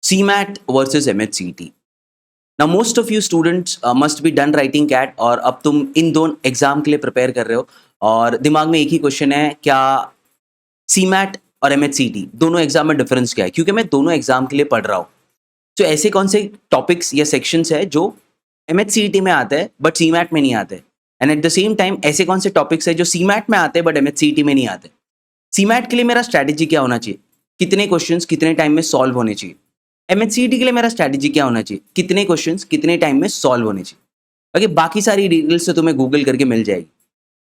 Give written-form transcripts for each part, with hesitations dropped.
CMAT versus MHCET. Now most of you students must be done writing CAT और अब तुम इन दोनों exam के लिए प्रिपेयर कर रहे हो और दिमाग में एक ही क्वेश्चन है, क्या CMAT और MHCET दोनों एग्जाम में डिफरेंस क्या है? क्योंकि मैं दोनों एग्जाम के लिए पढ़ रहा हूँ। तो ऐसे कौन से टॉपिक्स या सेक्शंस है जो MHCET में आते हैं बट CMAT में नहीं आते, and eight the same time ऐसे कौन से टॉपिक्स है जो CMAT में आते हैं बट MHCET में नहीं आते? CMAT के लिए मेरा स्ट्रैटेजी क्या होना चाहिए? कितने क्वेश्चंस कितने टाइम में सॉल्व होने चाहिए? MHCET के लिए मेरा स्ट्रैटेजी क्या होना चाहिए? कितने क्वेश्चंस कितने टाइम में सॉल्व होने चाहिए? ओके, बाकी सारी डिटेल्स तो तुम्हें गूगल करके मिल जाएगी।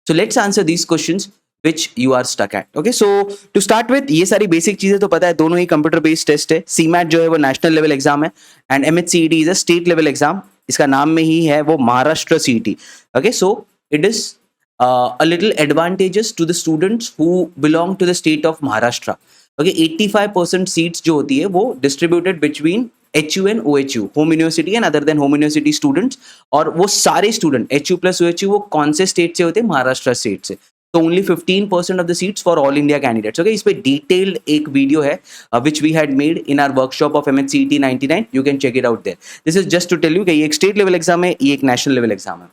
So let's answer these questions which you are stuck at. Okay, so to start with ये सारी बेसिक चीजें तो पता है, दोनों ही कंप्यूटर बेस्ड टेस्ट है। CMAT जो है वो नेशनल लेवल एग्जाम है and MHCET is a state level exam. इसका नाम में ही है वो Maharashtra CET। Okay, so it is a little advantages to the students who belong to the state of Maharashtra. Okay, 85% seats जो होती है वो distributed between HU and OHU, Home University and other than Home University students, और वो सारे student HU plus OHU वो कौन से state से होते हैं? महाराष्ट्र state से। तो only 15% of the seats for all India candidates. Okay, इस पे detailed एक वीडियो है which we had made in our workshop of MHCET 99. You can check it out there. This is just to tell you कि ये एक state level exam है, ये एक national level exam है।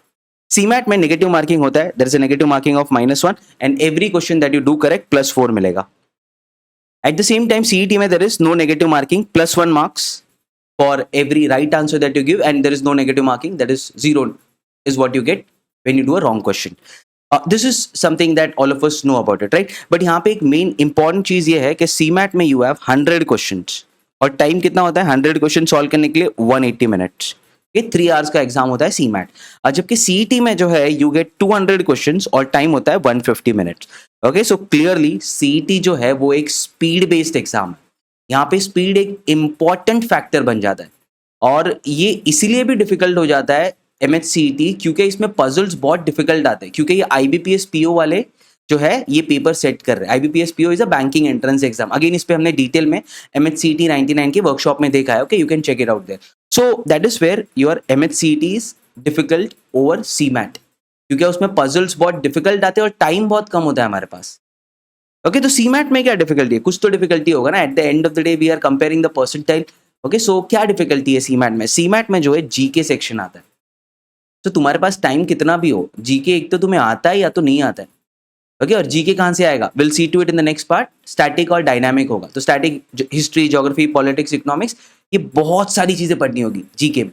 CMAT में नेगेटिव मार्किंग होता है, there is a negative marking of -1 and every question that you do correct +4 मिलेगा। At the same time CET में there is no negative marking, +1 marks for every right answer that you give and there is no negative marking, that is 0 is what you get when you do a wrong question. This is something that all of us know about it, right? But यहाँ पे एक main important चीज ये है कि CMAT में you have 100 questions और time कितना होता है 100 क्वेश्चन सॉल्व करने के लिए? 180 मिनट्स। ये 3 आवर्स का एग्जाम होता है CMAT। और जबकि CET में जो है यू गेट 200 क्वेश्चंस और टाइम होता है 150 minutes. Okay, so clearly CET जो है वो एक स्पीड बेस्ड एग्जाम है। यहाँ पे स्पीड एक इंपॉर्टेंट फैक्टर बन जाता है और ये इसीलिए भी डिफिकल्ट हो जाता है MHCET क्योंकि इसमें पजल्स बहुत डिफिकल्ट आते हैं, क्योंकि ये IBPS PO वाले जो है ये पेपर सेट कर रहे हैं। IBPS PO is a banking entrance exam. Again इस पे हमने डिटेल में MHCET 99 के वर्कशॉप में देखा है। Okay, you can check it out there. So that is where your MHCET is difficult over CMAT, क्योंकि उसमें puzzles बहुत difficult आते हैं और time बहुत कम होता है हमारे पास। ओके, तो CMAT में क्या डिफिकल्टी है? कुछ तो डिफिकल्टी होगा ना। At the end of the day we are comparing the percentile. Okay, so क्या डिफिकल्टी है CMAT में? CMAT में जो है GK सेक्शन आता है। तो तुम्हारे पास टाइम कितना भी हो, GK एक तो तुम्हें आता है या तो नहीं आता है। ओके, और GK कहाँ से आएगा? Will see to it in the next part. Static और डायनामिक होगा। तो static history, geography, politics, economics, ये बहुत सारी चीजें पढ़नी होगी GK में।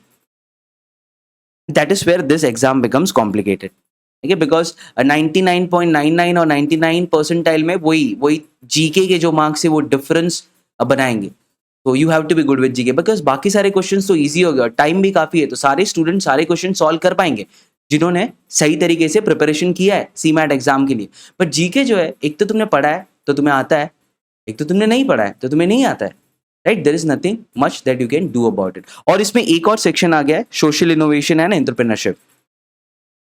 That is where this exam becomes complicated. ठीक है, बिकॉज 99.99 और 99 परसेंटाइल में वही GK के जो मार्क्स है वो डिफरेंस बनाएंगे। तो you have to be good with GK because बाकी सारे क्वेश्चंस तो ईजी हो गए और टाइम भी काफी है, तो सारे स्टूडेंट सारे क्वेश्चन सॉल्व कर पाएंगे जिन्होंने सही तरीके से प्रिपरेशन किया है CMAT एग्जाम के लिए। बट GK जो है, एक तो तुमने पढ़ा है तो तुम्हें आता है, एक तो तुमने नहीं पढ़ा है तो तुम्हें नहीं आता है, right? There is nothing much that you can do about it. और इसमें एक और सेक्शन आ गया है, social innovation and entrepreneurship.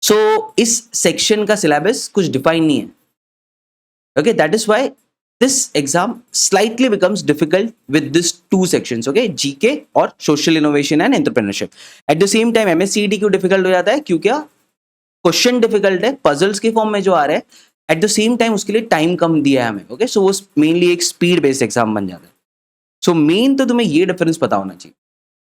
So इस सेक्शन का सिलेबस कुछ डिफाइन नहीं है। Okay, that is why this exam slightly becomes difficult with this 2 sections. Okay, GK और social innovation and entrepreneurship. At the same time MHCET क्यों difficult हो जाता है? क्योंकि क्वेश्चन डिफिकल्ट है, पजल्स के फॉर्म में जो आ रहे हैं, एट द सेम टाइम उसके लिए टाइम कम दिया है हमें। ओके, सो वो मेनली एक स्पीड बेस्ड एग्जाम बन जाता है। सो मेन तो तुम्हें ये डिफरेंस पता होना चाहिए।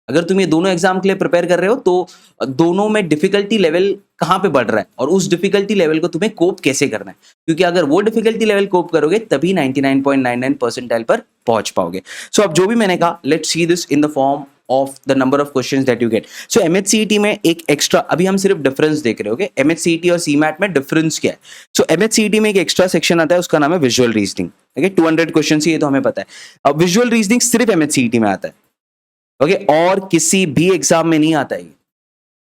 अगर तुम ये दोनों एग्जाम के लिए प्रिपेयर कर रहे हो तो दोनों में डिफिकल्टी लेवल कहाँ पे बढ़ रहा है और उस डिफिकल्टी लेवल को तुम्हें कोप कैसे करना है, क्योंकि अगर वो डिफिकल्टी लेवल कोप करोगे तभी 99.99 परसेंटाइल पर पहुंच पाओगे। सो अब जो भी मैंने कहा, let's see this in the form of the number of questions that you gate. So MHCET में एक एक्स्ट्रा, अभी हम सिर्फ डिफरेंस देख रहे हो, MHCET और CMAT में डिफरेंस क्या है? सो MHCET में एक एक्स्ट्रा सेक्शन आता है, उसका नाम है विजुअल रीजनिंग। ओके, 200 क्वेश्चन ये तो हमें पता है। अब विजुअल रीजनिंग सिर्फ MHCET में आता है। ओके, और किसी भी एग्जाम में नहीं आता है।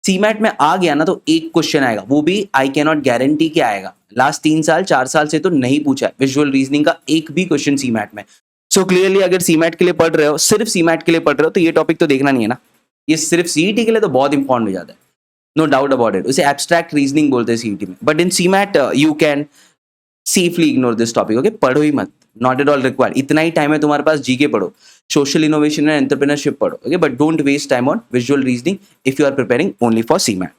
CMAT में आ गया ना तो एक क्वेश्चन आएगा, वो भी आई कैन नॉट गारंटी क्या आएगा। लास्ट 3 साल 4 साल से तो नहीं पूछा है विजुअल रीजनिंग का एक भी क्वेश्चन CMAT में। सो क्लियरली अगर CMAT के लिए पढ़ रहे हो, सिर्फ CMAT के लिए पढ़ रहे हो, तो ये टॉपिक तो देखना नहीं है ना। ये सिर्फ CET के लिए तो बहुत इंपॉर्टेंट हो जाता है, नो डाउट अबाउट इट। उसे एब्स्ट्रैक्ट रीजनिंग बोलते हैं CET में, but in CMAT you can safely ignore this topic. Okay, पढ़ो ही मत, नॉट एट ऑल रिक्वायर्ड। इतना ही टाइम है तुम्हारे पास, GK पढ़ो, सोशल इनोवेशन एंड एंटरप्रेन्योरशिप पढ़ो। Okay, but don't waste time on visual reasoning if you are preparing only for CMAT।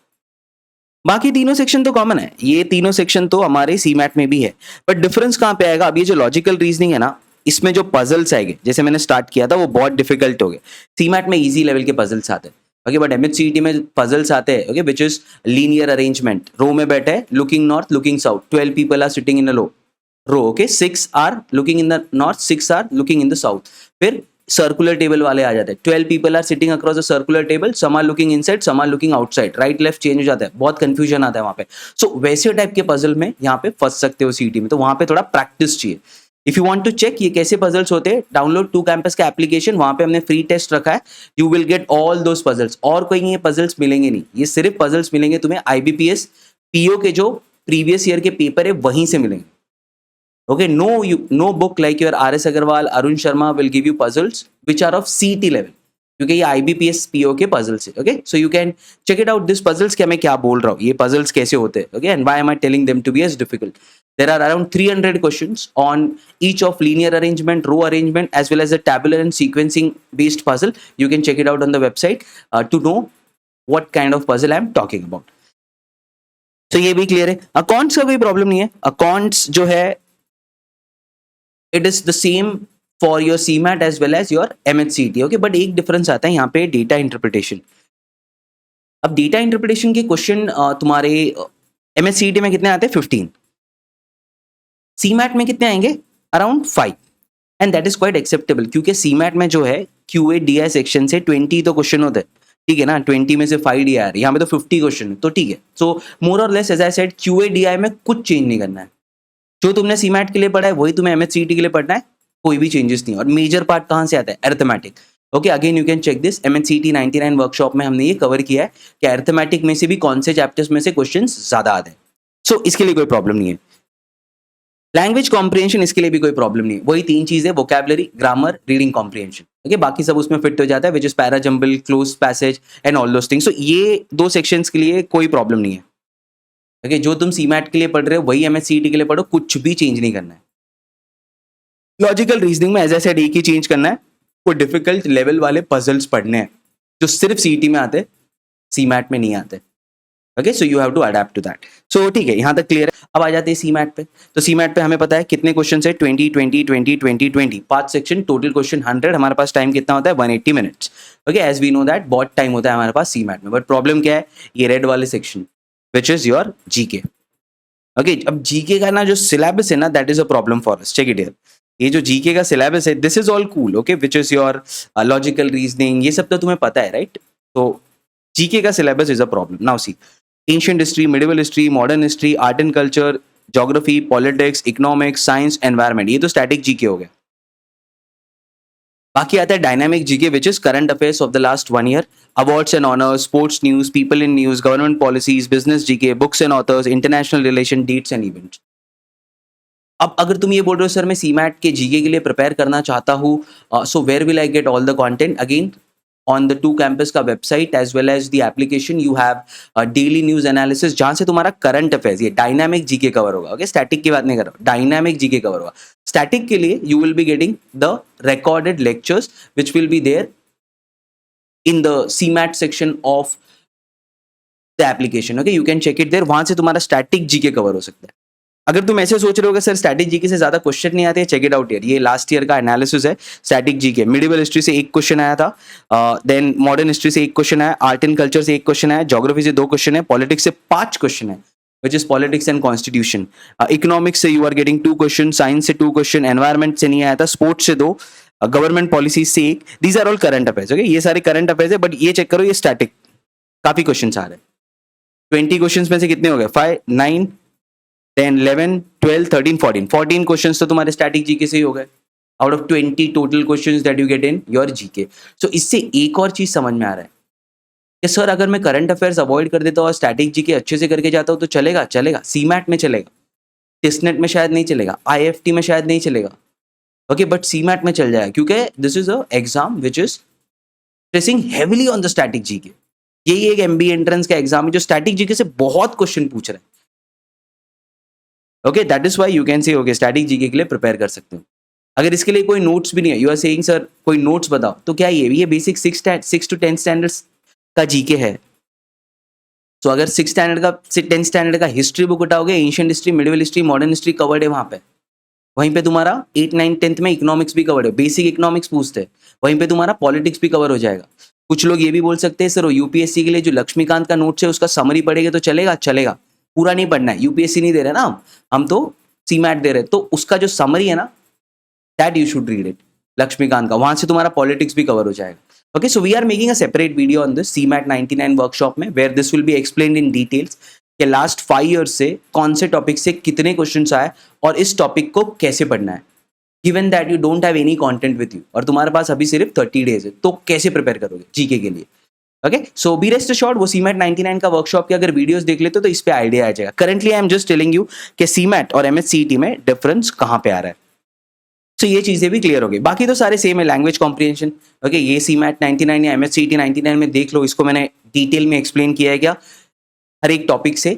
बाकी तीनों सेक्शन तो कॉमन है, ये तीनों सेक्शन तो हमारे CMAT में भी है, बट डिफरेंस कहाँ पे आएगा? अब ये जो लॉजिकल रीजनिंग है ना, इसमें जो पजल्स आएंगे, जैसे मैंने स्टार्ट किया था वो बहुत डिफिकल्ट हो गए। सीमैट में इजी लेवल के पजल्स आते हैं, ओके, बट एमएचसीईटी में पजल्स आते हैं, okay, which is linear arrangement. Row में बैठे, looking north looking south, 12 people are sitting in a row, okay, 6 are looking in the north, 6 are looking in the south. फिर circular table वाले आ जाते हैं, 12 people are sitting across the circular table, some are looking inside, some are looking outside, right left change हो जाता है, बहुत confusion आता है वहां पे। सो वैसे टाइप के पजल में यहाँ पे फंस सकते हो सीटी में, तो वहां पे थोड़ा प्रैक्टिस चाहिए। If you want to check ये कैसे पजल्स होते हैं, डाउनलोड टू कैंपस का एप्लीकेशन, वहां पे हमने फ्री टेस्ट रखा है, you will get all those puzzles. और कोई ये पजल्स मिलेंगे नहीं, ये सिर्फ पजल्स मिलेंगे तुम्हें आईबीपीएस पीओ के जो प्रीवियस ईयर के पेपर है वहीं से मिलेंगे। Okay, no book like your RS Agarwal, Arun Sharma will give you puzzles which are of CT level, क्योंकि ये IBPS PO के puzzles है। Okay, so you can check it out, this puzzles क्या मैं क्या बोल रहा हूँ, ये puzzles कैसे होते हैं, okay, and why am I telling them to be as difficult. There are around 300 questions on each of linear arrangement, row arrangement, as well as a tabular and sequencing based puzzle. You can check it out on the website to know what kind of puzzle I am talking about. So ये भी clear है। Accounts का कोई problem नहीं है, accounts जो है it is the same for your CMAT as well as your MHCT, okay, but एक difference आता है यहाँ पे data interpretation। अब data interpretation के क्वेश्चन तुम्हारे MHCT में कितने आते हैं? 15। CMAT में कितने आएंगे? Around 5, and that is quite acceptable, क्योंकि CMAT में जो है QA DI सेक्शन से 20 तो क्वेश्चन होते हैं, ठीक है ना, 20 में से 5 DI आ रही है, यहाँ पे तो 50 क्वेश्चन है, तो ठीक है। सो मोर और less as I said, QA DI में कुछ चेंज नहीं करना है, जो तुमने CMAT के लिए पढ़ा है वही तुम्हें MHCT के लिए पढ़ना है, कोई भी चेंजेस नहीं। और मेजर पार्ट कहाँ से आता है? Arithmetic, okay, again you can check this, MHCT 99 workshop में हमने ये कवर किया है कि अरिथमेटिक में से भी कौन से चैप्टर्स में से क्वेश्चंस ज्यादा आते हैं। सो इसके लिए कोई प्रॉब्लम नहीं है। लैंग्वेज कॉम्प्रिहेंशन, इसके लिए भी कोई प्रॉब्लम नहीं है, वही 3 चीजें, vocabulary, grammar, reading comprehension, okay, बाकी सब उसमें फिट हो जाता है, which is para jumble, cloze passage and all those things. So ये 2 सेक्शंस के लिए कोई प्रॉब्लम नहीं है, ओके, जो तुम CMAT के लिए पढ़ रहे हो वही MHCT के लिए पढ़ो, कुछ भी चेंज नहीं करना है। लॉजिकल रीजनिंग में एज आई सेड एक ही चेंज करना है, कोई डिफिकल्ट लेवल वाले पजल्स पढ़ने हैं जो सिर्फ CET में आते, CMAT में नहीं आते, okay, so you have to adapt to that. So ठीक है, यहाँ तक क्लियर है। अब आ जाते हैं CMAT पे। तो CMAT पे हमें पता है कितने क्वेश्चन है, 20 20 20 20 20, 5 सेक्शन, टोटल क्वेश्चन 100, हमारे पास टाइम कितना होता है? 180 minutes, okay, as we know that बहुत टाइम होता है हमारे पास CMAT में। बट प्रॉब्लम क्या है? ये रेड वाले section which is your GK, okay. अब GK का ना जो सिलेबस है ना, that is a problem for us, check it here. ये जो GK का सिलेबस है, this is all cool, okay, which is your logical reasoning, ये सब तो तुम्हें पता है, राइट? तो GK का syllabus is a problem. Now see, ancient history, medieval history, modern history, art and culture, geography, politics, economics, science, environment, ये तो स्टैटिक GK हो गया। बाकी आता है dynamic GK, which is current affairs of the last 1 year, awards and honours, sports news, people in news, government policies, business GK, books and authors, international relation, dates and events. अब अगर तुम ये बोल रहे हो सर मैं CMAT के GK के लिए प्रिपेयर करना चाहता हूँ, so where will I get all the content? Again on the 2 campus का website as well as the application you have daily news analysis, जहां से तुम्हारा करंट अफेयर्स, ये डायनामिक GK कवर होगा, ओके, स्टैटिक की बात नहीं कर रहा हूं, डायनामिक GK कवर होगा। स्टैटिक के लिए you will be getting the recorded lectures which will be there in the CMAT section of the application, okay, you can check it there, वहां से तुम्हारा स्टैटिक GK कवर हो सकता है। अगर तुम ऐसे सोच रहे हो कि सर स्टैटिक GK से ज्यादा क्वेश्चन नहीं आते, चेक इट आउट यार, ये लास्ट ईयर का एनालिसिस है स्टैटिक GK। मिडिवल हिस्ट्री से 1 क्वेश्चन आया था, देन मॉडर्न हिस्ट्री से 1 क्वेश्चन आया, आर्ट एंड कल्चर से 1 क्वेश्चन आया, ज्योग्राफी से 2 क्वेश्चन है, पॉलिटिक्स से 5 क्वेश्चन है, which is politics and constitution. Economics से you are getting 2 question, science से 2 क्वेश्चन, एनवायरमेंट से नहीं आया था, स्पोर्ट्स से 2, गवर्नमेंट पॉलिसी से 1। These are all current affairs, okay, ये सारे करंट अफेयर्स है, बट ये चेक करो, ये स्टैटिक काफी क्वेश्चन आ रहे हैं। 20 क्वेश्चन में से कितने हो गए? 5 9 10 11 12 13 14 क्वेश्चंस तो तुम्हारे स्टैटिक GK से ही हो गए, out of 20 total questions that you get in your GK। सो इससे एक और चीज समझ में आ रहा है कि सर अगर मैं करंट अफेयर्स अवॉइड कर देता हूँ और स्टैटिक GK अच्छे से करके जाता हूँ तो चलेगा? चलेगा, CMAT में चलेगा, टेस्टनेट में शायद नहीं चलेगा, IFT में शायद नहीं चलेगा, ओके, बट CMAT में चल जाएगा, क्योंकि this is a exam which is pressing heavily on the static GK। यही एक MBA एंट्रेंस का एग्जाम है जो स्टैटिक GK से बहुत क्वेश्चन पूछ रहा है, okay, that is why you can say okay static GK के लिए प्रिपेयर कर सकते हो। अगर इसके लिए कोई नोट्स भी नहीं है, यू आर सेइंग सर कोई नोट्स बताओ, तो क्या ये बेसिक 6 to 10 स्टैंडर्ड्स का GK है। तो अगर 6 स्टैंडर्ड का 10 स्टैंडर्ड का हिस्ट्री बुक उठाओगे, ancient history, medieval history, modern history covered है वहां पे, वहीं पे तुम्हारा 8 9 10th में इकोनॉमिक्स भी कवर है, बेसिक इकोनॉमिक्स पूछते हैं, वहीं पे तुम्हारा पॉलिटिक्स भी कवर हो जाएगा। कुछ लोग ये भी बोल सकते हैं सर यूपीएससी के लिए जो लक्ष्मीकांत का नोट्स है उसका समरी पढ़ेंगे तो चलेगा, चलेगा, पूरा नहीं पढ़ना है, यूपीएससी नहीं दे रहे ना हम तो सीमैट दे रहे हैं, तो उसका जो समरी है ना that you should read it, Laxmikant का, वहां से तुम्हारा पॉलिटिक्स भी कवर हो जाएगा। Okay, so we are making a separate video on this CMAT 99 workshop में, where this will be explained in details कि लास्ट 5 ईयर्स से कौन से टॉपिक से कितने क्वेश्चंस आए और इस टॉपिक को कैसे पढ़ना है, given that you don't have any content with you और तुम्हारे पास अभी सिर्फ 30 डेज है, तो कैसे प्रिपेयर करोगे जीके के लिए। ओके, सो बी रेस्ट अश्योर्ड, वो सीमैट 99 का वर्कशॉप के अगर वीडियोस देख लेते तो इस पे आइडिया आ जाएगा। Currently I am just telling you कि सीमैट और एमएचसीईटी में डिफरेंस कहाँ पे आ रहा है, तो ये चीजें भी क्लियर हो गई। बाकी तो सारे सेम है, लैंग्वेज कॉम्प्रिहेंशन। ओके, ये सीमैट 99 या एमएचसीईटी 99 में देख लो, इसको मैंने डिटेल में एक्सप्लेन किया है क्या हर एक टॉपिक से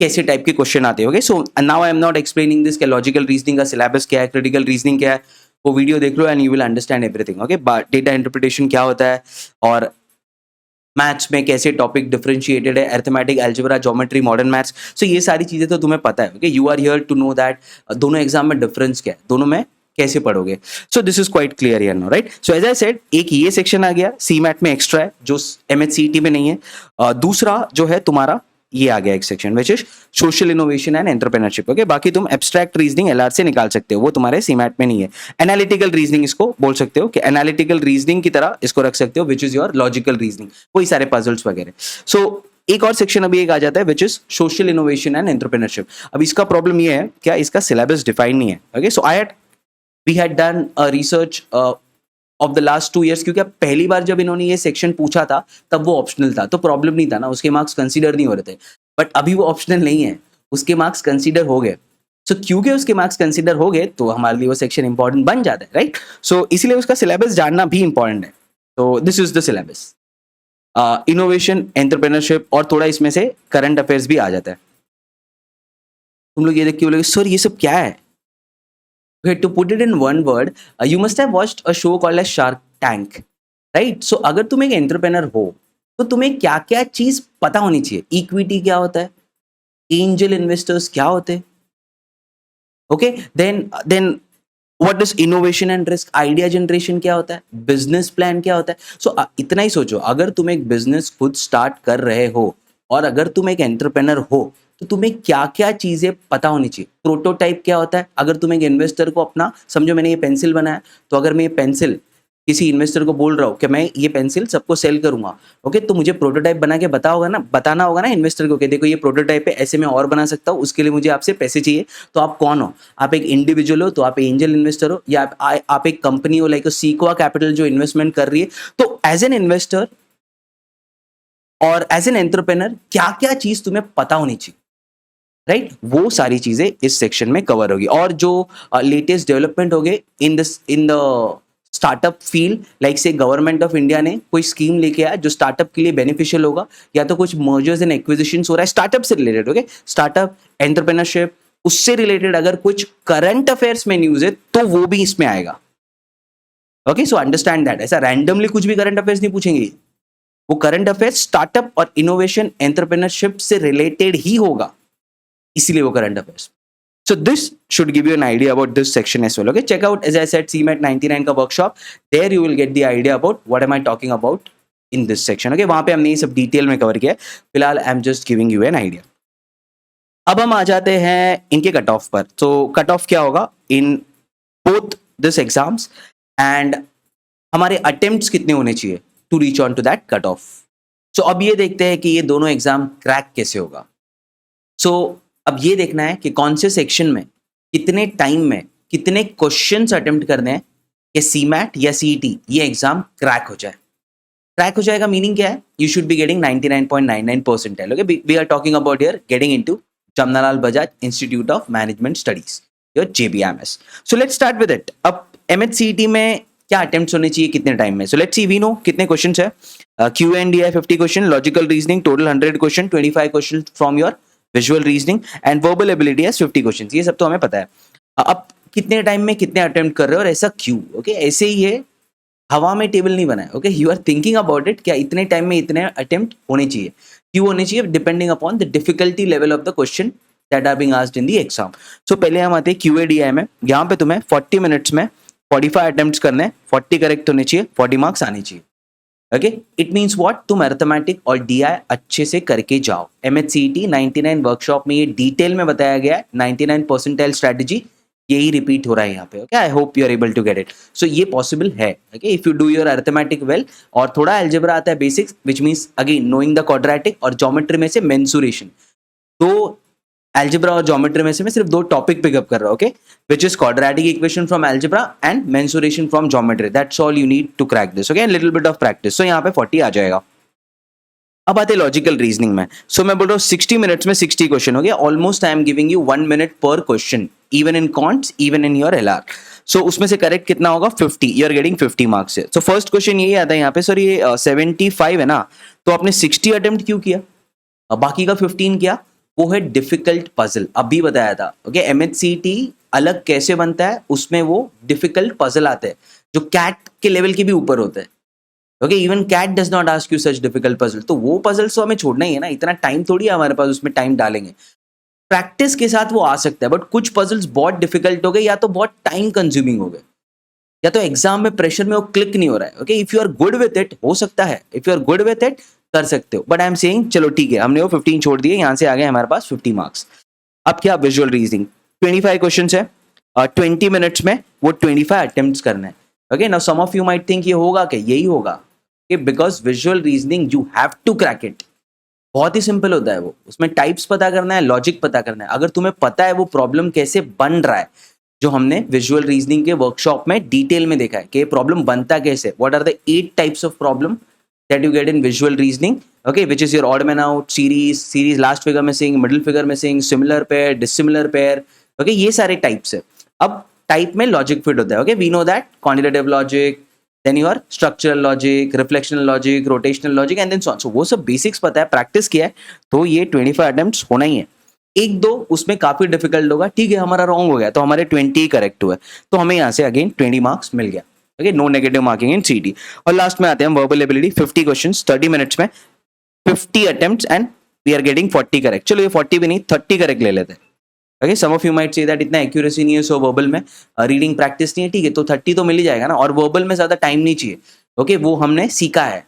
कैसे टाइप के क्वेश्चन आते हैं। So now I am not explaining this, logical reasoning का सिलेबस क्या है, क्रिटिकल रीजनिंग क्या है, वो वीडियो देख लो and you will understand everything. Okay, data interpretation क्या होता है और मैथ्स में कैसे टॉपिक डिफरेंशिएटेड है, arithmetic, algebra, geometry, modern maths, so ये सारी चीजें तो तुम्हें पता है। Okay, you are here to know that दोनों एग्जाम में डिफरेंस क्या है, दोनों में कैसे पढ़ोगे। So this is quite clear here now, right. So as I said, एक ये सेक्शन आ गया सीमैट में एक्स्ट्रा है जो एमएचसीईटी में नहीं है। दूसरा जो है तुम्हारा ये आ गया एक section which is social innovation and entrepreneurship. Okay, बाकी तुम एब्स्ट्रैक्ट रीजनिंग एलआर से निकाल सकते हो, वो तुम्हारे सीमैट में नहीं है। एनालिटिकल रीजनिंग इसको बोल सकते हो कि एनालिटिकल रीजनिंग की तरह इसको रख सकते हो, विच इज योर लॉजिकल रीजनिंग, वही सारे पजल्स वगैरह। सो एक और सेक्शन अभी एक आ जाता है which is social innovation and entrepreneurship. अब इसका प्रॉब्लम ये है क्या, इसका सिलेबस डिफाइन नहीं है। Okay, so we had done a research of the last 2 years, क्योंकि अब पहली बार जब इन्होंने ये सेक्शन पूछा था तब वो ऑप्शनल था, तो प्रॉब्लम नहीं था ना, उसके मार्क्स कंसीडर नहीं हो रहे थे। बट अभी वो ऑप्शनल नहीं है, उसके मार्क्स कंसीडर हो गए। सो क्योंकि उसके मार्क्स कंसीडर हो गए तो हमारे लिए वो सेक्शन इंपॉर्टेंट बन जाता है, राइट। सो इसीलिए उसका सिलेबस जानना भी इंपॉर्टेंट है। तो this is the syllabus, innovation, entrepreneurship और थोड़ा इसमें से करंट अफेयर्स भी आ जाता है। तुम लोग ये देख के बोलोगे सर ये सब क्या है। Okay, to put it in one word, you must have watched a show called as Shark Tank, right? So अगर तुम एक एंटरप्रेनर हो तो तुम्हें क्या क्या चीज पता होनी चाहिए। इक्विटी क्या होता है, एंजल इन्वेस्टर्स क्या होते हैं, okay, then what is innovation and risk, idea generation क्या होता है, बिजनेस प्लान क्या होता है। सो इतना ही सोचो, अगर तुम एक बिजनेस खुद स्टार्ट कर रहे हो और अगर तुम एक एंटरप्रेनर हो तो तुम्हें क्या क्या चीजें पता होनी चाहिए। प्रोटोटाइप क्या होता है, अगर तुम एक इन्वेस्टर को अपना, समझो मैंने ये पेंसिल बनाया, तो अगर मैं ये पेंसिल किसी इन्वेस्टर को बोल रहा हूँ कि मैं ये पेंसिल सबको सेल करूंगा, ओके, तो मुझे प्रोटोटाइप बना के बताना होगा ना इन्वेस्टर को कि देखो ये प्रोटोटाइप है, ऐसे मैं और बना सकता हूँ, उसके लिए मुझे आपसे पैसे चाहिए। तो आप कौन हो, आप एक इंडिविजुअल हो तो आप एंजल इन्वेस्टर हो, या आप एक कंपनी हो लाइक सीक्वा कैपिटल जो इन्वेस्टमेंट कर रही है। तो एज एन इन्वेस्टर और एज एन एंटरप्रेनर क्या क्या चीज तुम्हें पता होनी चाहिए, राइट, वो सारी चीजें इस सेक्शन में कवर होगी। और जो लेटेस्ट डेवलपमेंट हो गए in the startup field, like से गवर्नमेंट ऑफ इंडिया ने कोई स्कीम लेके आया जो स्टार्टअप के लिए बेनिफिशियल होगा, या तो कुछ मर्जर्स एंड एक्विजिशंस हो रहा है स्टार्टअप से रिलेटेड, ओके, स्टार्टअप, एंटरप्रेन्योरशिप, उससे रिलेटेड अगर कुछ करंट अफेयर्स में न्यूज है तो वो भी इसमें आएगा। ओके, सो अंडरस्टैंड दैट, ऐसा रैंडमली कुछ भी करंट अफेयर्स नहीं पूछेंगे, वो करंट अफेयर्स स्टार्टअप और इनोवेशन एंटरप्रेन्योरशिप से रिलेटेड ही होगा, इसीलिए वो current affairs. So this should give you an idea about this section as well. Okay, check out, as I said, CMAT 99 का workshop. There you will get the idea about what am I talking about in this section. Okay, वहाँ पे हमने ये सब detail में cover किया है। फिलहाल I am just giving you an idea. अब हम आ जाते हैं इनके कट ऑफ पर। तो कट ऑफ क्या होगा in both this exams and हमारे अटेम्प्ट्स कितने होने चाहिए to reach on to that cut off. So अब ये देखते हैं कि ये दोनों एग्जाम क्रैक कैसे होगा। सो अब ये देखना है कि कौन से सेक्शन में कितने टाइम में कितने क्वेश्चंस अटेम्प्ट करने हैं कि सीमैट या सीईटी ये एग्जाम क्रैक हो जाए। क्रैक हो जाएगा मीनिंग क्या है, you should be getting 99.99 percentile. Okay, we are talking about here getting into Jamnalal Bajaj institute of management studies, your JBMS। So let's start with it. अब MHCET में क्या अटेम्प्ट्स होने चाहिए कितने टाइम में। So let's see, we know कितने questions है। Q&A है 50 question, logical reasoning total 100 question, 25 question from your visual reasoning and verbal ability है 50 क्वेश्चन, ये सब तो हमें पता है। अब कितने टाइम में कितने अटेम्प्ट कर रहे हो और ऐसा क्यों। ओके, ऐसे ही है, हवा में टेबल नहीं बना है। Okay, you are thinking about it, क्या इतने टाइम में इतने अटेम्प्ट होने चाहिए, क्यों होने चाहिए, depending upon the difficulty level of the question that are being asked in the exam. So पहले हम आते हैं QADI में. यहाँ पे तुम्हें 40 मिनट्स में 45 अटेम्प्ट्स करने हैं, 40 करेक्ट होने चाहिए, 40 मार्क्स आने चाहिए. ओके, इट मीन्स व्हाट, तुम अर्थमेटिक और DI अच्छे से करके जाओ. MHCET 99 वर्कशॉप में ये डिटेल में बताया गया है. 99 परसेंटाइल स्ट्रैटेजी यही रिपीट हो रहा है यहाँ पे. Okay, I hope you are able to get it. So ये पॉसिबल है. Okay, if you do your arithmetic well, और थोड़ा अलजेब्रा आता है basics, which means again knowing the quadratic, और ज्योमेट्री में से मेंसुरेशन. तो अलजेब्रा और ज्योमेट्री में से मैं सिर्फ 2 टॉपिक पिकअप कर रहा हूँ. Okay, which is quadratic equation from algebra and mensuration from geometry. That's all you need to crack this. Okay, little bit of practice. So यहाँ पे 40 आ जाएगा. अब आते लॉजिकल रीजनिंग में. सो मैं बोल रहा हूँ 60 मिनट्स में 60 क्वेश्चन हो गया. Almost I am giving you 1 minute per question, even in quants, even in your LR. So उसमें से करेक्ट कितना होगा? 50. यू आर गेटिंग 50 मार्क्स है. सो फर्स्ट क्वेश्चन यही आता है यहाँ पे, सर ये 75 है ना, तो आपने 60 अटेम्प्ट क्यों किया, बाकी का 15 किया? वो है डिफिकल्ट पजल. अभी बताया था. ओके, MHCET अलग कैसे बनता है, उसमें वो डिफिकल्ट पजल आते हैं जो कैट के लेवल के भी ऊपर होते हैं. Okay, even CAT does not ask you such difficult puzzle. तो वो पजल्स तो हमें छोड़ना ही है ना, इतना टाइम थोड़ी है हमारे पास उसमें टाइम डालेंगे. प्रैक्टिस के साथ वो आ सकता है, बट कुछ पजल्स बहुत डिफिकल्ट हो गए, या तो बहुत टाइम कंज्यूमिंग हो गए, या तो एग्जाम में प्रेशर में वो क्लिक नहीं हो रहा है. Okay, if you are good with it, हो सकता है, if you are good with it कर सकते हो. बट आई एम सेइंग चलो ठीक है, हमने वो 15 छोड़ दिए, यहाँ से आ गए हमारे पास 50 मार्क्स. अब क्या? विजुअल रीजनिंग 25 क्वेश्चन है, 20 मिनट्स में वो 25 अटेम्प्ट्स करना है. Okay, now some of you might think ये होगा क्या? यही होगा, because visual reasoning you have to crack it. बहुत ही सिंपल होता है वो. उसमें टाइप्स पता करना है, लॉजिक पता करना है. अगर तुम्हें पता है वो प्रॉब्लम कैसे बन रहा है, जो हमने विजुअल रीजनिंग के वर्कशॉप में डिटेल में देखा है कि प्रॉब्लम बनता कैसे, what are the 8 types of problem that you get in visual reasoning. Okay, which is your odd man out, series, last figure missing, middle figure missing, similar pair, dissimilar pair. Okay, ये सारे types है. अब type में logic fit होता है. Okay, we know that quantitative logic, then your structural logic, reflectional logic, rotational logic, and then so on. So वो सब basics पता है, प्रैक्टिस किया है, तो ये 25 अटेम्प्ट्स होना ही है. एक दो उसमें काफी डिफिकल्ट होगा, ठीक है, हमारा रॉन्ग हो गया तो हमारे 20 करेक्ट हुए, तो हमें यहाँ से अगेन 20 मार्क्स मिल गया. Okay, no negative marking in CET. और लास्ट में आते हैं वर्बल एबिलिटी. 50 क्वेश्चंस 30 मिनट्स में 50 attempts and we are getting 40 correct. चलो ये 40 भी नहीं, 30 करेक्ट ले लेते हैं. Okay, some of you might say that इतना एक्यूरेसी नहीं है, सो वर्बल में रीडिंग प्रैक्टिस नहीं है, ठीक है, तो 30 तो मिल ही जाएगा ना. और वर्बल में ज्यादा टाइम नहीं चाहिए. ओके, वो हमने सीखा है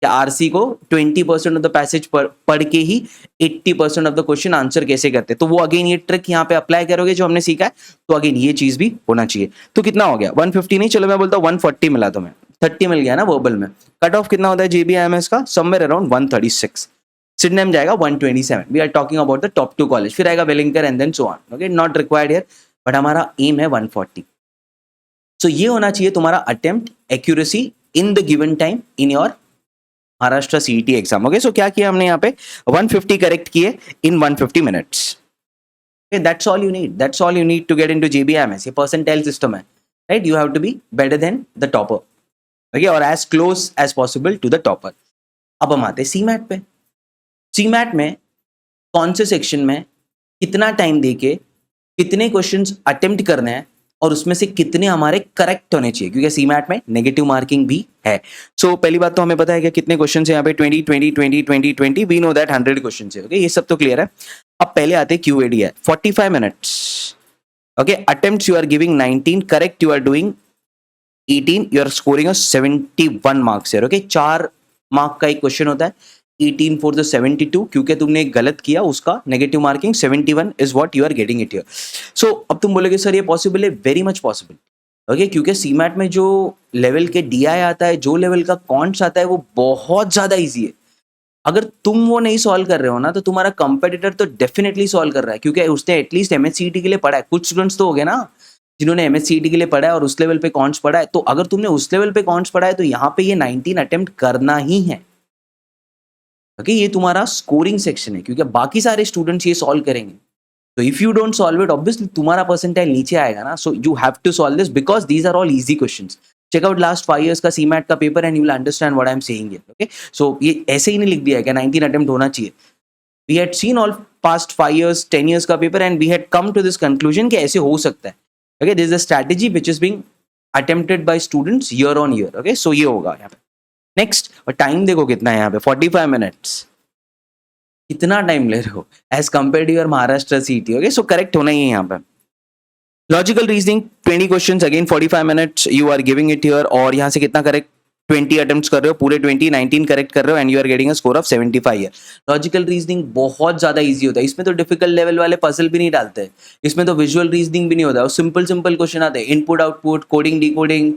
कि RC को 20% ऑफ द पैसेज पढ़ के ही 80% ऑफ द क्वेश्चन आंसर कैसे करते हैं. तो वो अगेन ये ट्रिक यहाँ पे अप्लाई करोगे जो हमने सीखा है, तो अगेन ये चीज भी होना चाहिए. तो कितना हो गया? 150 नहीं, चलो मैं बोलता हूँ 140 मिला तुम्हें, 30 मिल गया ना वर्बल में. कट ऑफ कितना होता है JBIMS का? Somewhere around 136. सिडनेम जाएगा 127. We are talking about the top 2 college. फिर आएगा Wellington and then so on. Okay, not required here, but हमारा एम है 140. सो ये होना चाहिए तुम्हारा attempt accuracy in the given time in your Maharashtra CET exam. Okay, so क्या किया हमने यहाँ पे? 150 करेक्ट किए in 150 minutes. That's all you need. That's all you need to get into JBIMS. ये परसेंटाइल सिस्टम है, right? You have to be better than the topper. Okay, और as close as possible to the topper. अब हम आते हैं CMAT पे. CMAT में कौन से सेक्शन में कितना टाइम देके कितने क्वेश्चंस अटेम्प्ट करने हैं और उसमें से कितने हमारे करेक्ट होने चाहिए, क्योंकि CMAT में नेगेटिव मार्किंग भी है. सो पहली बात तो हमें पता है कि कितने क्वेश्चंस हैं यहाँ पे, 20 20 20 20 20. वी नो दैट 100 क्वेश्चंस है. ओके, ये सब तो क्लियर है. अब पहले आते हैं QADI. 45 minutes. Okay, attempts you are giving 19, correct you are doing 18, you are scoring 71 marks है. ओके, 4 मार्क का एक क्वेश्चन होता है. 18 for the 72, क्योंकि तुमने एक गलत किया, उसका negative marking 71 is what you are getting it here. So अब तुम बोलोगे सर ये पॉसिबल है? Very much possible. ओके, क्योंकि CMAT में जो लेवल के DI आता है, जो लेवल का कॉन्ट्स आता है, वो बहुत ज्यादा ईजी है. अगर तुम वो नहीं सॉल्व कर रहे हो ना, तो तुम्हारा कंपेटिटर तो डेफिनेटली सॉल्व कर रहा है, क्योंकि उसने एटलीस्ट MHCET के लिए पढ़ा है. कुछ स्टूडेंट्स तो हो गए ना जिन्होंने MHCET के लिए पढ़ा है और उस लेवल पे कॉन्ट्स पढ़ा है. तो अगर तुमने उस लेवल पे कॉन्ट्स पढ़ा है, तो यहाँ पे ये 19 अटेम्प्ट करना ही है. ओके, ये तुम्हारा स्कोरिंग सेक्शन है, क्योंकि बाकी सारे स्टूडेंट्स ये सॉल्व करेंगे. तो if you don't solve it, obviously तुम्हारा परसेंटाइल नीचे आएगा ना. So you have to solve this, because these are all easy questions. Check out last 5 years का CMAT का paper and you will understand what I am saying. Okay, so ये ऐसे ही नहीं लिख दिया है कि 19 अटेम्प्ट होना चाहिए. We had seen all past 5 years 10 years का paper and we had come to this conclusion कि ऐसे हो सकता है. Okay, this is a strategy which is being attempted by students year on year. Okay, so ये होगा यहाँ पे. नेक्स्ट, और टाइम देखो कितना है यहाँ पे, 45 मिनट्स. कितना टाइम ले रहे हो as compared to your Maharashtra CET. Okay, so correct होना ही है यहाँ पे। Logical reasoning 20 questions again 45 minutes you are giving it here, और यहाँ से कितना करेक्ट 20 अटेम्प्ट्स कर रहे हो, पूरे 19 करेक्ट कर रहे हो, and you are getting a score of 75 है। लॉजिकल रीजनिंग बहुत ज्यादा इजी होता है, इसमें तो डिफिकल्ट लेवल वाले पजल भी नहीं डालते, इसमें तो विजुअल रीजनिंग भी नहीं होता, सिंपल सिंपल क्वेश्चन आते हैं, input output, coding decoding,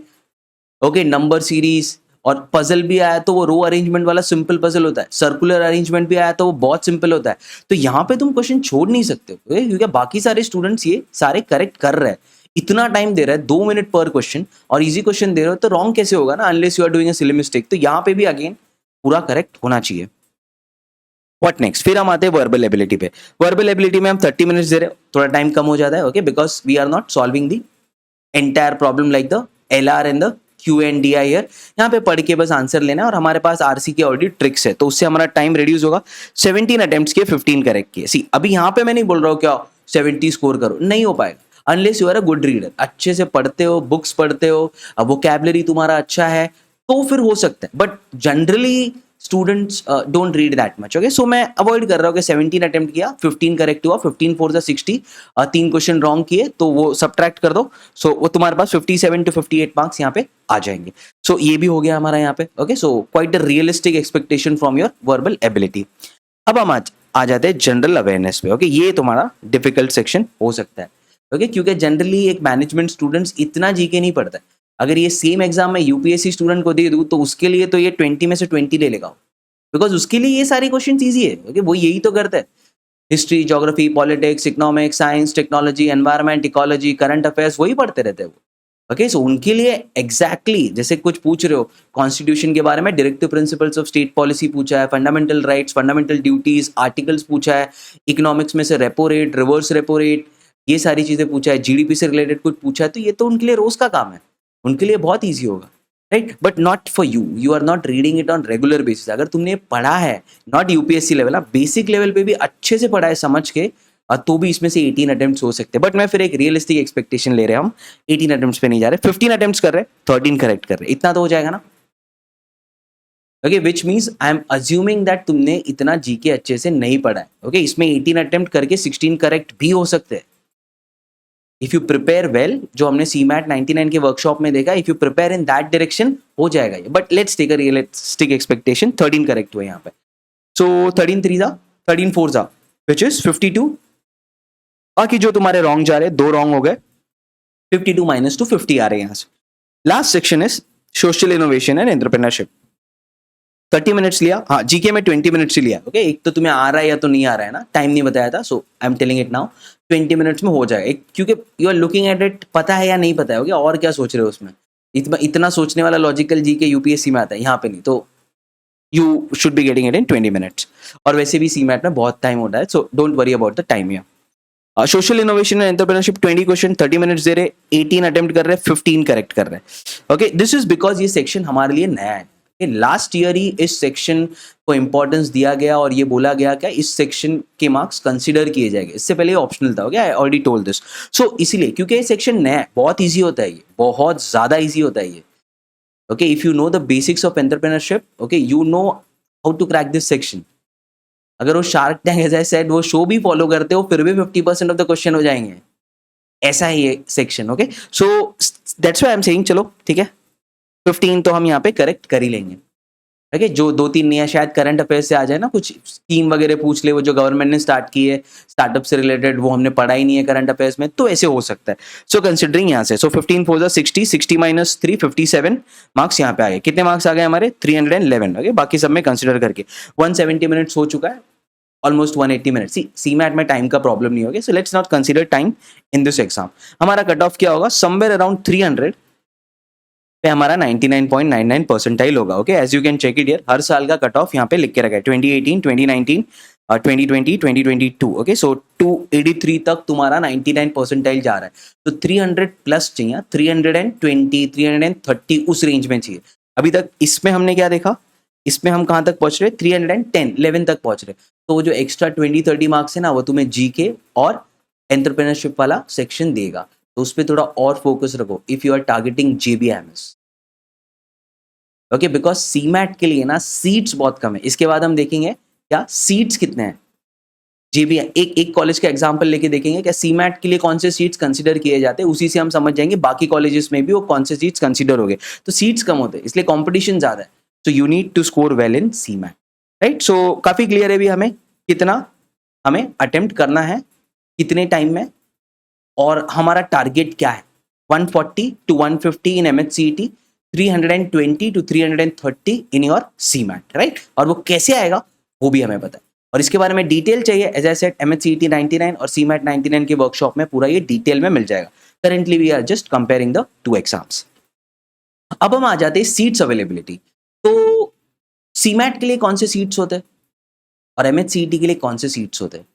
okay, number series. और पजल भी आया तो वो रो अरेंजमेंट वाला सिंपल पजल होता है, सर्कुलर अरेंजमेंट भी आया तो वो बहुत सिंपल होता है। तो यहाँ पे तुम क्वेश्चन छोड़ नहीं सकते हो, क्योंकि बाकी सारे स्टूडेंट्स ये सारे करेक्ट कर रहे हैं। इतना टाइम दे रहा है 2 मिनट पर क्वेश्चन, और इजी क्वेश्चन दे रहे हो तो रॉन्ग कैसे होगा ना, unless you are doing a silly mistake. तो यहाँ पे भी अगेन पूरा करेक्ट होना चाहिए। व्हाट नेक्स्ट, फिर हम आते हैं वर्बल एबिलिटी पे। वर्बल एबिलिटी में हम 30 मिनट्स दे रहे हैं, थोड़ा टाइम कम हो जाता है, okay, because we are not solving the entire problem like the LR and the Q and D I year. यहाँ पे पढ़ के बस आंसर लेना है, और हमारे पास आरसी के ऑलरेडी ट्रिक्स है, तो उससे हमारा टाइम रिड्यूस होगा। 17 अटेम्प्ट्स के 15 करेक्ट किए। सी अभी यहाँ पे मैं नहीं बोल रहा हूँ क्या 70 स्कोर करो, नहीं हो पाएगा unless you are a good reader, अच्छे से पढ़ते हो, बुक्स पढ़ते हो, अब वोकैबुलरी तुम्हारा अच्छा है तो फिर हो सकता है, but generally students don't read that much. Okay, so मैं अवॉइड कर रहा हूँ कि 17 अटेम्प्ट किया, 15 करेक्ट हुआ, 15 फोर द 60, 3 क्वेश्चन रॉन्ग किए तो वो सब्ट्रैक्ट कर दो, सो वो तुम्हारे पास 57 to 58 मार्क्स यहाँ पे आ जाएंगे। सो ये भी हो गया हमारा यहाँ पे। Okay, so quite a realistic expectation from your verbal ability. अब हम आज आ जाते हैं जनरल अवेयरनेस पे। ओके, ये तुम्हारा डिफिकल्ट सेक्शन हो सकता है, ओके, क्योंकि जनरली एक मैनेजमेंट स्टूडेंट्स इतना जीके नहीं पढ़ता है। अगर ये सेम एग्जाम में यूपीएससी स्टूडेंट को दे दूं तो उसके लिए तो ये 20 में से 20 ले लेगा, बिकॉज उसके लिए ये सारी क्वेश्चन ईजी है, ओके, वो यही तो करता है। History, geography, politics, economics, science, technology, environment, ecology, current affairs, वही पढ़ते रहते हैं वो। ओके, सो उनके लिए एग्जैक्टली जैसे कुछ पूछ रहे हो कॉन्स्टिट्यूशन के बारे में, directive principles of state policy पूछा है, fundamental rights, fundamental duties, articles पूछा है, इकोनॉमिक्स में से repo rate, reverse repo rate, ये सारी चीजें पूछा है, जीडीपी से रिलेटेड कुछ पूछा है, तो ये तो उनके लिए रोज का काम है, उनके लिए बहुत ईजी होगा, right, but not for you, you are not reading it on regular basis. अगर तुमने पढ़ा है, नॉट यूपीएससी लेवल, आप बेसिक लेवल पे भी अच्छे से पढ़ा है समझ के, तो भी इसमें से 18 अटेम्प्ट्स हो सकते हैं, बट मैं फिर एक रियलिस्टिक एक्सपेक्टेशन ले रहे हैं, हम 18 अटेम्प्ट्स पे नहीं जा रहे, 15 अटेम्प्ट्स कर रहे हैं, 13 करेक्ट कर रहे हैं, इतना तो हो जाएगा ना। Okay, which means I am assuming that तुमने इतना जीके अच्छे से नहीं पढ़ा है। ओके, इसमें 18 अटेम्प्ट करके 16 करेक्ट भी हो सकते हैं इफ यू प्रिपेयर वेल, जो हमने CMAT 99 के वर्कशॉप में देखा, if you prepare in that direction हो जाएगा ये, but let's take a realistic expectation. 13 correct हुए यहाँ पे, सो 13 3 जा, 13 4 जा, विच इज 52। बाकी जो तुम्हारे रॉन्ग जा रहे, 2 रॉन्ग हो गए, 52 माइनस टू 50 आ रहे हैं यहाँ से। Last section is social innovation and entrepreneurship. 30 minutes लिया, हाँ जीके में 20 मिनट्स ही लिया। ओके, एक तो तुम्हें आ रहा है या तो नहीं आ रहा है ना, टाइम नहीं बताया था, so I am telling it now, 20 minutes में हो जाएगा, क्योंकि you are looking at it, पता है या नहीं पता है, ओके, और क्या सोच रहे हो उसमें, इतना सोचने वाला लॉजिकल जीके यूपीएससी में आता है, यहाँ पे नहीं, तो you should be getting it in 20 minutes. और वैसे भी CMAT में बहुत टाइम होता है, so don't worry about the time here. Social innovation and entrepreneurship 20 question, 30 minutes दे रहे, 18 अटेम्प्ट कर रहे, 15 करेक्ट कर रहे। ओके, दिस इज बिकॉज ये सेक्शन हमारे लिए नया है, लास्ट ईयर ही इस सेक्शन को इंपॉर्टेंस दिया गया और ये बोला गया कि इस सेक्शन के मार्क्स कंसीडर किए जाएंगे, इससे पहले ऑप्शनल था। Okay, I already told this, so इसीलिए क्योंकि ये सेक्शन नया है, बहुत इजी होता है, ये बहुत ज्यादा इजी होता है ये। Okay, if you know the basics of entrepreneurship, okay, you know how to crack this section. अगर वो shark tank as I said वो शो भी फॉलो करते हो, फिर भी 50% ऑफ द क्वेश्चन हो जाएंगे, ऐसा है ये section. Okay, so that's why I am saying, चलो ठीक है, 15 तो हम यहाँ पे करेक्ट कर ही लेंगे। ओके, जो 2-3 नया शायद करंट अफेयर से आ जाए ना, कुछ स्कीम वगैरह पूछ ले, वो जो गवर्नमेंट ने स्टार्ट की है स्टार्टअप से रिलेटेड, वो हमने पढ़ा ही नहीं है करंट अफेयर्स में, तो ऐसे हो सकता है। सो कंसिडरिंग यहाँ से, सो 15 4 जा 60, 60 माइनस 3 57 मार्क्स यहाँ पे आ गए। कितने मार्क्स आ गए हमारे? 311। ओके, बाकी सब में कंसिडर करके 170 मिनट्स हो चुका है, ऑलमोस्ट 180 मिनट्स। CMAT में टाइम का प्रॉब्लम नहीं होगा, so let's not consider time in this exam. हमारा कट ऑफ क्या होगा? समवेयर अराउंड 300 पे हमारा 99.99 परसेंटाइल होगा। Okay, as you can check it here, हर साल का कट ऑफ यहाँ पे लिख के रखा है, 2018, 2019, 2020, 2022। ओके, सो 283 तक तुम्हारा 99 परसेंटाइल जा रहा है, तो 300 प्लस चाहिए, 320, 330 उस रेंज में चाहिए। अभी तक इसमें हमने क्या देखा, इसमें हम कहाँ तक पहुंच रहे? 310, 11 तक पहुंच रहे। तो वो जो एक्स्ट्रा 20-30 मार्क्स है ना, वो तुम्हें जीके और एंटरप्रेन्योरशिप वाला सेक्शन देगा, तो उस पर थोड़ा और फोकस रखो if you are targeting JBIMS। Okay, because CMAT के लिए ना सीट्स बहुत कम है। इसके बाद हम देखेंगे क्या सीट्स कितने हैं, जेबी एक कॉलेज का एग्जांपल लेके देखेंगे क्या सीमैट के लिए कौन से सीट्स कंसीडर किए जाते हैं, उसी से हम समझ जाएंगे बाकी कॉलेजेस में भी वो कौन से सीट्स कंसीडर हो गए। तो सीट्स कम होते हैं इसलिए कंपटीशन ज्यादा है, so you need to score well in CMAT, right. So काफी क्लियर है भी हमें कितना हमें अटेम्प्ट करना है, कितने टाइम में, और हमारा टारगेट क्या है, 140 to 150 in MHCET, 320 to 330 in your CMAT, right. और वो कैसे आएगा वो भी हमें पता है, और इसके बारे में डिटेल चाहिए एज आई सेड MHCET 99 और CMAT 99 के वर्कशॉप में पूरा ये डिटेल में मिल जाएगा। Currently we are just comparing the two exams. अब हम आ जाते हैं सीट्स अवेलेबिलिटी। तो CMAT के लिए कौन से सीट्स होते हैं और MHCET के लिए कौन से सीट्स होते हैं।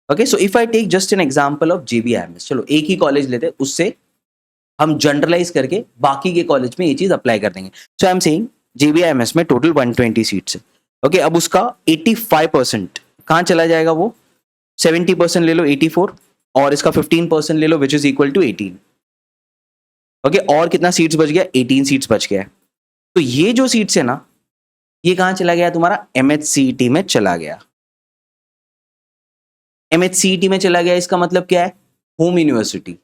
Okay, so if I take just an example of JBIMS, चलो एक ही कॉलेज लेते हैं, उससे हम जनरलाइज करके बाकी के कॉलेज में ये चीज अप्लाई कर देंगे। सो आई एम सेइंग JBIMS में टोटल 120 सीट्स है। ओके, अब उसका 85% कहाँ चला जाएगा, वो 70% ले लो 84, और इसका 15% ले लो which is equal to 18। Okay, और कितना सीट्स बच गया, 18 सीट्स बच गया। तो ये जो सीट्स है ना, ये कहाँ चला गया, तुम्हारा MHCET में चला गया। MHCET में चला गया, इसका मतलब क्या है, होम यूनिवर्सिटी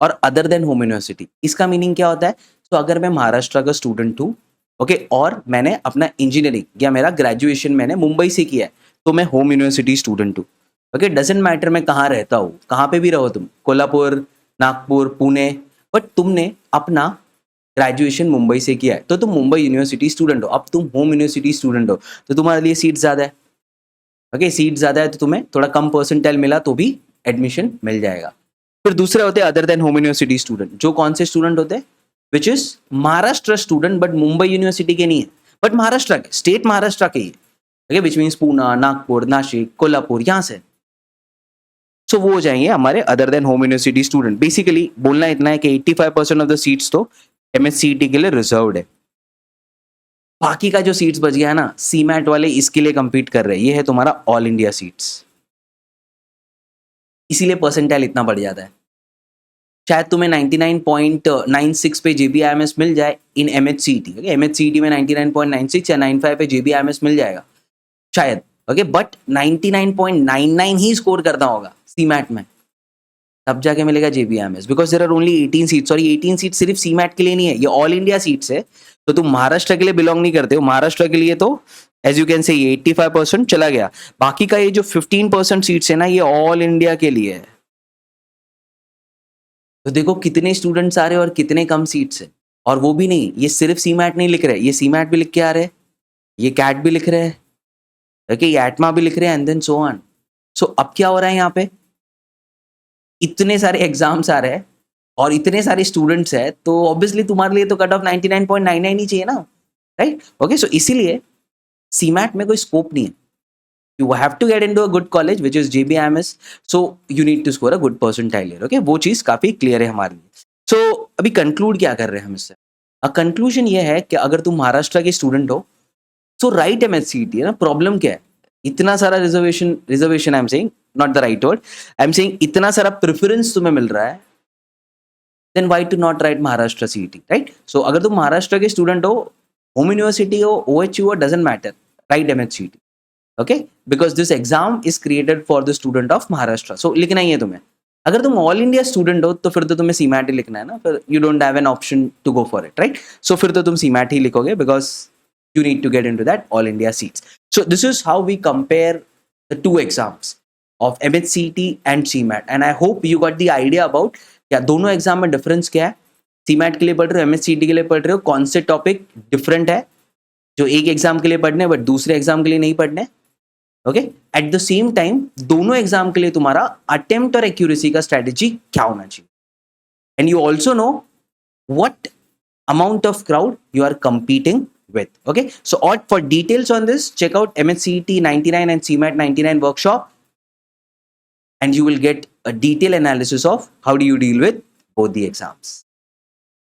और अदर देन होम यूनिवर्सिटी। इसका मीनिंग क्या होता है, तो अगर मैं महाराष्ट्र का स्टूडेंट हूँ, ओके, और मैंने अपना इंजीनियरिंग या मेरा ग्रेजुएशन मैंने मुंबई से किया है, तो मैं होम यूनिवर्सिटी स्टूडेंट हूँ। ओके, डजेंट मैटर मैं कहाँ रहता हूँ, कहाँ पे भी रहो तुम, कोल्हापुर, नागपुर, पुणे, बट तुमने अपना ग्रेजुएशन मुंबई से किया है तो तुम मुंबई यूनिवर्सिटी स्टूडेंट हो। अब तुम होम यूनिवर्सिटी स्टूडेंट हो तो तुम्हारे लिए सीट ज़्यादा है। ओके, सीट ज़्यादा है तो तुम्हें थोड़ा कम परसेंटाइल मिला तो भी एडमिशन मिल जाएगा। फिर दूसरे होते हैं other than home university student. जो कौन से स्टूडेंट होते हैं, which is Maharashtra student, but Mumbai university के नहीं है, बट महाराष्ट्र के, स्टेट महाराष्ट्र के ही है। Okay, which means Poona, Nagpur, Nashik, Kolhapur, यहाँ से। सो वो हो जाएंगे हमारे other than home university student. Basically बोलना इतना है कि 85% ऑफ द सीट्स तो MHCET के लिए रिजर्व्ड है। बाकी का जो सीट्स बच गया है ना, CMAT वाले इसके लिए compete कर रहे हैं। ये है तुम्हारा ऑल इंडिया सीट्स, इसीलिए परसेंटाइल इतना बढ़ जाता है। शायद तुम्हें 99.96 पे JBIMS मिल जाए इन MHCET। ओके, MHCET में 99.96 या 95 पे JBIMS मिल जाएगा शायद। ओके, बट 99.99 ही स्कोर करना होगा CMAT में, तब जाके मिलेगा JBIMS, because there are only 18 seats. और ये 18 सीट सिर्फ CMAT के लिए नहीं है, ये ऑल इंडिया सीट्स है। तो तुम महाराष्ट्र के लिए बिलोंग नहीं करते हो, महाराष्ट्र के लिए तो एज यू कैन से ये 85% चला गया। बाकी का ये जो 15% सीट्स है ना, ये ऑल इंडिया के लिए है। तो देखो कितने स्टूडेंट्स आ रहे हैं और कितने कम सीट्स है। और वो भी नहीं, ये सिर्फ CMAT नहीं लिख रहे, ये CMAT भी लिख के आ रहे हैं, ये CAT भी लिख रहे हैं, ओके, ये ATMA भी लिख रहे हैं, एंड देन सो ऑन। सो अब क्या हो रहा है यहाँ पे, इतने सारे एग्जाम्स आ रहे हैं और इतने सारे स्टूडेंट्स हैं, तो ऑब्वियसली तुम्हारे लिए तो कट ऑफ 99.99 ही चाहिए ना, राइट। ओके, सो इसीलिए CMAT में कोई स्कोप नहीं है। You have to get into a good college which is JBIMS, so you need to score a good percentile here. Okay, वो चीज काफी क्लियर है हमारे लिए। सो अभी कंक्लूड क्या कर रहे हैं हम इससे, कंक्लूजन ये है कि अगर तुम महाराष्ट्र के स्टूडेंट हो सो राइट MHCET है ना। प्रॉब्लम क्या है, इतना सारा reservation I am saying, not the right word, I am saying इतना सारा प्रेफरेंस तुम्हें मिल रहा है, then why to not write Maharashtra CET, right. So अगर तुम महाराष्ट्र के स्टूडेंट हो, होम यूनिवर्सिटी हो, OHU हो, doesn't matter, write MHCET, okay, because this exam is created for the student of Maharashtra. So लिखना ही है तुम्हें। अगर तुम ऑल इंडिया स्टूडेंट हो तो फिर तो तुम्हें CMAT ही लिखना है ना, फिर you don't have an option to go for it, right. So फिर तो तुम CMAT ही लिखोगे because you need to get into that all India seats. So this is how we compare the two exams of MHCET and CMAT, and I hope you got the idea about क्या दोनों exam में difference क्या है। CMAT के लिए पढ़ रहे हो, MHCET के लिए पढ़ रहे हो, कौन से टॉपिक डिफरेंट है जो एक एग्जाम के लिए पढ़ने बट दूसरे एग्जाम के लिए नहीं पढ़ने। Okay, eight the same time दोनों एग्जाम के लिए तुम्हारा अटेम्प्ट और एक्यूरेसी का स्ट्रेटेजी क्या होना चाहिए, and you also know what amount of crowd you are competing with. Okay, so for details on this, check out MHCET 99 and CMAT 99 workshop, and you will get a detailed analysis of how do you deal with both the exams.